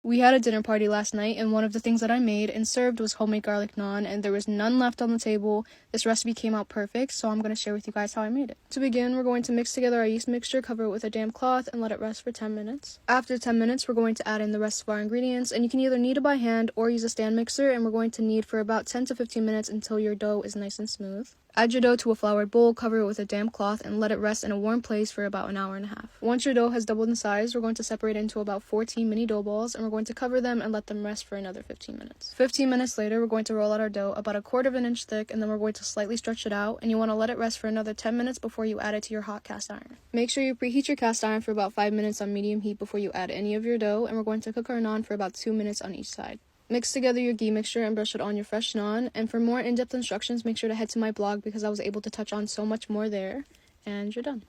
We had a dinner party last night, and one of the things that I made and served was homemade garlic naan, and there was none left on the table. This recipe came out perfect, so I'm going to share with you guys how I made it. To begin, we're going to mix together our yeast mixture, cover it with a damp cloth, and let it rest for 10 minutes. After 10 minutes, we're going to add in the rest of our ingredients, and you can either knead it by hand or use a stand mixer, and we're going to knead for about 10 to 15 minutes until your dough is nice and smooth. Add your dough to a floured bowl, cover it with a damp cloth, and let it rest in a warm place for about an hour and a half. Once your dough has doubled in size, we're going to separate it into about 14 mini dough balls, and we're going to cover them and let them rest for another 15 minutes. 15 minutes later, we're going to roll out our dough about 1/4 inch thick, and then we're going to slightly stretch it out, and you want to let it rest for another 10 minutes before you add it to your hot cast iron. Make sure you preheat your cast iron for about 5 minutes on medium heat before you add any of your dough, and we're going to cook our naan for about 2 minutes on each side. Mix together your ghee mixture and brush it on your fresh naan, and for more in-depth instructions, make sure to head to my blog because I was able to touch on so much more there, and you're done.